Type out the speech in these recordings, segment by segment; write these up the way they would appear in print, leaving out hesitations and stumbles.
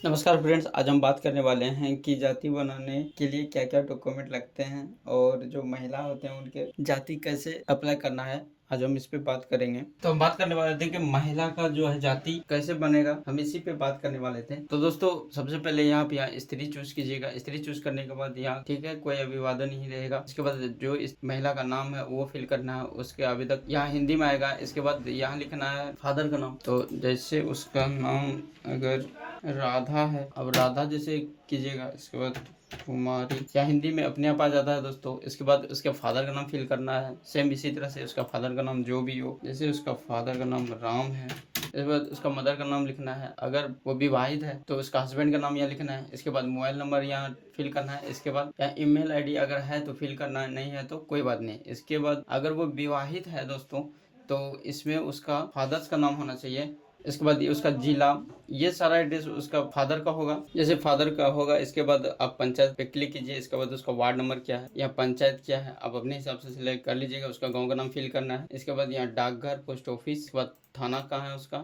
नमस्कार फ्रेंड्स, आज हम बात करने वाले हैं कि जाति बनाने के लिए क्या-क्या डॉक्यूमेंट लगते हैं और जो महिला होते हैं उनके जाति कैसे अप्लाई करना है, आज हम इस पे बात करेंगे। तो हम बात करने वाले थे कि महिला का जो है जाति कैसे बनेगा, हम इसी पे बात करने वाले थे। तो दोस्तों सबसे पहले यहाँ पे यहाँ स्त्री चूज कीजिएगा। स्त्री चूज करने के बाद यहाँ ठीक है, कोई अभिवादन नहीं रहेगा। इसके बाद जो इस महिला का नाम है वो फिल करना है, उसके आवेदक यहाँ हिंदी में आएगा। इसके बाद यहाँ लिखना है फादर का नाम, तो जैसे उसका नाम अगर राधा है, अब राधा जैसे कीजिएगा। इसके बाद कुमारी या हिंदी में अपने आप आ जाता है दोस्तों। इसके बाद उसके फादर का नाम फिल करना है, सेम इसी तरह से उसका फादर का नाम जो भी हो, जैसे उसका फादर का नाम राम है। इसके बाद उसका मदर का नाम लिखना है, अगर वो विवाहित है तो उसका हस्बैंड का नाम यहाँ लिखना है। इसके बाद मोबाइल नंबर यहाँ फिल करना है। इसके बाद यहाँ ईमेल आईडी अगर है तो फिल करना है, नहीं है तो कोई बात नहीं। इसके बाद अगर वो विवाहित है दोस्तों तो इसमें उसका फादर्स का नाम होना चाहिए। इसके बाद ये उसका जिला, ये सारा एड्रेस उसका फादर का होगा, जैसे फादर का होगा। इसके बाद आप पंचायत पे क्लिक कीजिए। इसके बाद उसका वार्ड नंबर क्या है या पंचायत क्या है आप अपने हिसाब से सिलेक्ट कर लीजिएगा। उसका गांव का नाम फिल करना है। इसके बाद यहाँ डाकघर, पोस्ट ऑफिस, इसके बाद थाना कहाँ है उसका,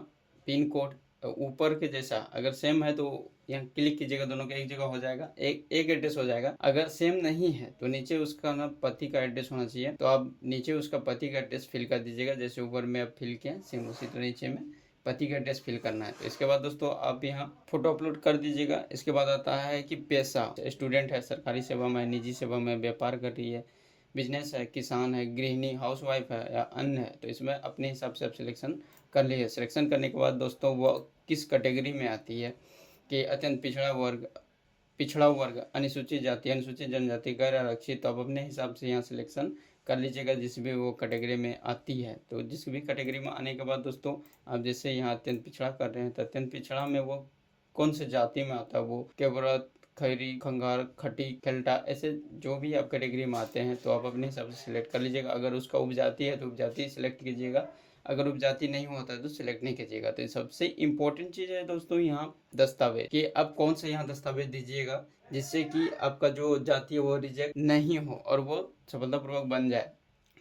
पिन कोड ऊपर के जैसा अगर सेम है तो यहाँ क्लिक कीजिएगा। दोनों का एक जगह हो जाएगा, एक एड्रेस हो जाएगा। अगर सेम नहीं है तो नीचे उसका ना पति का एड्रेस होना चाहिए, तो आप नीचे उसका पति का एड्रेस फिल कर दीजिएगा। जैसे ऊपर में आप फिल किया सेम उसी तरह नीचे में पति का एड्रेस फिल करना है। तो इसके बाद दोस्तों आप यहाँ फोटो अपलोड कर दीजिएगा। इसके बाद आता है कि पेशा, स्टूडेंट है, सरकारी सेवा में, निजी सेवा में, व्यापार कर रही है, बिजनेस है, किसान है, गृहिणी, हाउसवाइफ है या अन्य है, तो इसमें अपने हिसाब से आप सिलेक्शन कर लीजिए। सिलेक्शन करने के बाद दोस्तों वो किस कैटेगरी में आती है कि अत्यंत पिछड़ा वर्ग, अनुसूचित जाति, अनुसूचित जनजाति, गैर आरक्षित, तो आप अपने हिसाब से यहाँ सिलेक्शन कर लीजिएगा जिस भी वो कैटेगरी में आती है। तो जिस भी कैटेगरी में आने के बाद दोस्तों आप जैसे यहाँ अत्यंत पिछड़ा कर रहे हैं तो अत्यंत पिछड़ा में वो कौन से जाति में आता है, वो केवरत, खैरी, खंगार, खटी, खेल्टा, ऐसे जो भी आप कैटेगरी में आते हैं तो आप अपने हिसाब से सिलेक्ट कर लीजिएगा। अगर उसका उपजाति है तो उपजाति सिलेक्ट कीजिएगा, अगर उपजाति नहीं होता है तो सिलेक्ट नहीं कीजिएगा। तो सबसे इम्पोर्टेंट चीज़ है दोस्तों यहाँ दस्तावेज, कि आप कौन सा यहाँ दस्तावेज दीजिएगा जिससे कि आपका जो जाति है वो रिजेक्ट नहीं हो और वो सफलतापूर्वक बन जाए।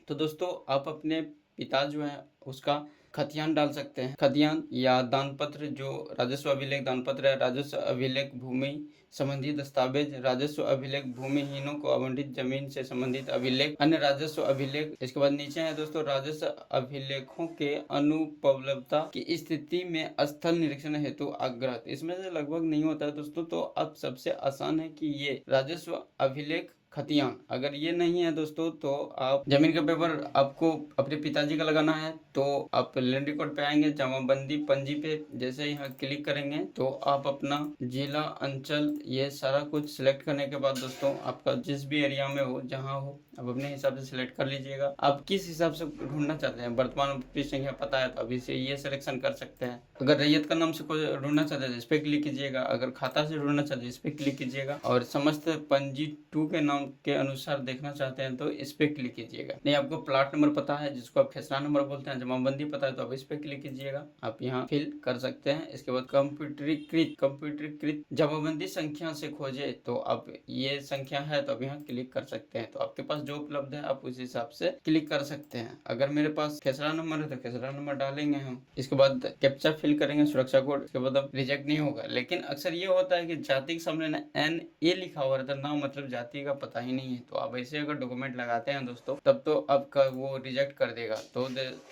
तो दोस्तों आप अपने पिता जो है उसका खतियान डाल सकते हैं, खतियान या दान पत्र, जो राजस्व अभिलेख दान पत्र है, राजस्व अभिलेख भूमि संबंधी दस्तावेज, राजस्व अभिलेख भूमिहीनों को आवंटित जमीन से संबंधित अभिलेख, अन्य राजस्व अभिलेख। इसके बाद नीचे है दोस्तों राजस्व अभिलेखों के अनुपलब्धता की स्थिति में स्थल निरीक्षण हेतु आग्रह। इसमें से लगभग नहीं होता है दोस्तों, तो अब सबसे आसान है कि ये राजस्व अभिलेख खतियान, अगर ये नहीं है दोस्तों तो आप जमीन का पेपर आपको अपने पिताजी का लगाना है, तो आप लैंड रिकॉर्ड पे आएंगे, जमाबंदी पंजी पे जैसे यहाँ क्लिक करेंगे तो आप अपना जिला, अंचल, ये सारा कुछ सिलेक्ट करने के बाद दोस्तों आपका जिस भी एरिया में हो, जहाँ हो, आप अपने हिसाब से सिलेक्ट कर लीजिएगा। आप किस हिसाब से ढूंढना चाहते हैं, वर्तमान उपरी संख्या पता है तो अभी से ये सिलेक्शन कर सकते हैं। अगर रैयत का नाम से कोई ढूंढना चाहते हैं इस पे क्लिक कीजिएगा, अगर खाता से ढूंढना चाहते हैं इस पे क्लिक कीजिएगा, और समस्त पंजी 2 के नाम के अनुसार देखना चाहते हैं तो इस पे क्लिक कीजिएगा। नहीं आपको प्लाट नंबर पता है जिसको आप खेसरा नंबर बोलते हैं, जमाबंदी पता है तो आप इस पे क्लिक कीजिएगा, आप यहाँ फिल कर सकते हैं। इसके बाद कंप्यूटरीकृत जमाबंदी संख्या से खोजे, तो आप ये संख्या है तो आप यहाँ क्लिक कर सकते हैं। तो आपके पास जो उपलब्ध है आप उस हिसाब से क्लिक कर सकते हैं। अगर मेरे पास खेसरा नंबर है तो खेसरा नंबर डालेंगे हम। इसके बाद कैप्चा फिल करेंगे, सुरक्षा कोड, इसके बाद अब रिजेक्ट नहीं होगा। लेकिन अक्सर ये होता है कि जाति के सामने ना NA लिखा हुआ रहता है, नाम मतलब जाति का पता ही नहीं है, तो आप ऐसे अगर डॉक्यूमेंट लगाते हैं दोस्तों तब तो आपका वो रिजेक्ट कर देगा। तो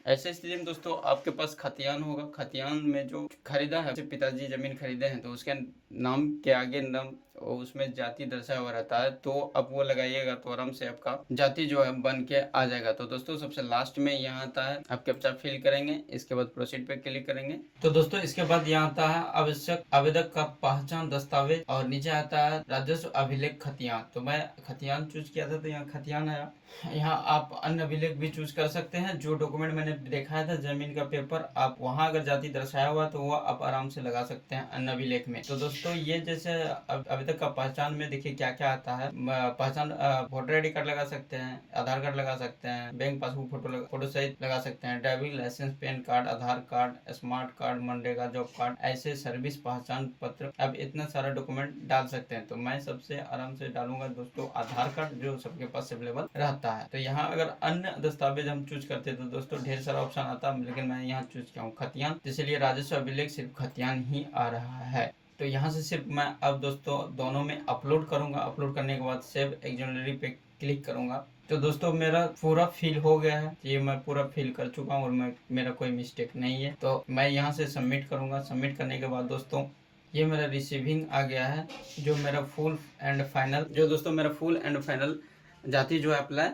ऐसे स्थिति में दोस्तों आपके पास खतियान होगा, खतियान में जो खरीदा है, पिताजी जमीन खरीदे हैं तो उसके नाम के आगे नाम उसमें जाति दर्शाया हुआ रहता है, तो अब वो लगाइएगा तो आराम से आपका जाति जो है बन के आ जाएगा। तो दोस्तों सबसे लास्ट में यहाँ आता है आप कैप्चा फिल करेंगे, इसके बाद प्रोसीड पे क्लिक करेंगे। तो दोस्तों इसके बाद यहाँ आता है आवश्यक आवेदक का पहचान दस्तावेज, और नीचे आता है राजस्व अभिलेख खतियान। तो मैं खतियान चूज किया था तो यहाँ खतियान आया। यहाँ आप अन्य अभिलेख भी चूज कर सकते हैं, जो डॉक्यूमेंट मैंने दिखाया था जमीन का पेपर, आप वहाँ अगर जाति दर्शाया हुआ तो वो आप आराम से लगा सकते हैं अन्य अभिलेख में। तो दोस्तों ये जैसे आवेदक का पहचान में देखिए क्या क्या आता है। पहचान वोटर ID कार्ड लगा सकते हैं, आधार कार्ड लगा सकते हैं, बैंक पासबुक फोटो सहित लगा सकते हैं, driving licence, PAN card, Aadhaar card, smart card, MNREGA job card, ऐसे सर्विस पहचान पत्र, अब इतना सारा डॉक्यूमेंट डाल सकते हैं। तो मैं सबसे आराम से डालूंगा दोस्तों आधार कार्ड, जो सबके पास अवेलेबल रहता है। तो यहाँ अगर अन्य दस्तावेज हम चूज करते तो दोस्तों ढेर सारा ऑप्शन आता, लेकिन मैं यहाँ चूज किया हूँ खतियान, इसलिए राजस्व अभिलेख सिर्फ खतियान ही आ रहा है। तो यहाँ से सिर्फ मैं अब दोस्तों दोनों में अपलोड करूँगा। अपलोड करने के बाद सेव एक्सजनरी पे क्लिक करूँगा। तो दोस्तों मेरा पूरा फिल हो गया है, ये मैं पूरा फिल कर चुका हूँ और मेरा कोई मिस्टेक नहीं है। तो मैं यहाँ से सबमिट करूँगा। सबमिट करने के बाद दोस्तों ये मेरा रिसीविंग आ गया है, जो मेरा फुल एंड फाइनल जाति जो अप्लाई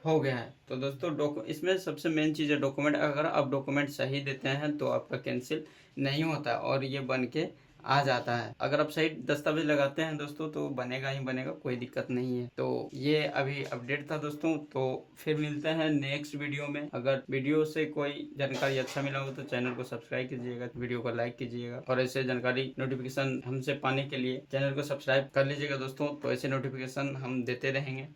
हो गया है। तो दोस्तों इसमें सबसे मेन चीज़ है डॉक्यूमेंट। अगर आप डॉक्यूमेंट सही देते हैं तो आपका कैंसिल नहीं होता और ये बन के आ जाता है। अगर आप सही दस्तावेज लगाते हैं दोस्तों तो बनेगा ही बनेगा, कोई दिक्कत नहीं है। तो ये अभी अपडेट था दोस्तों। तो फिर मिलते हैं नेक्स्ट वीडियो में। अगर वीडियो से कोई जानकारी अच्छा मिला हो तो चैनल को सब्सक्राइब कीजिएगा, वीडियो को लाइक कीजिएगा और ऐसे जानकारी नोटिफिकेशन हमसे पाने के लिए चैनल को सब्सक्राइब कर लीजिएगा दोस्तों। तो ऐसे नोटिफिकेशन हम देते रहेंगे।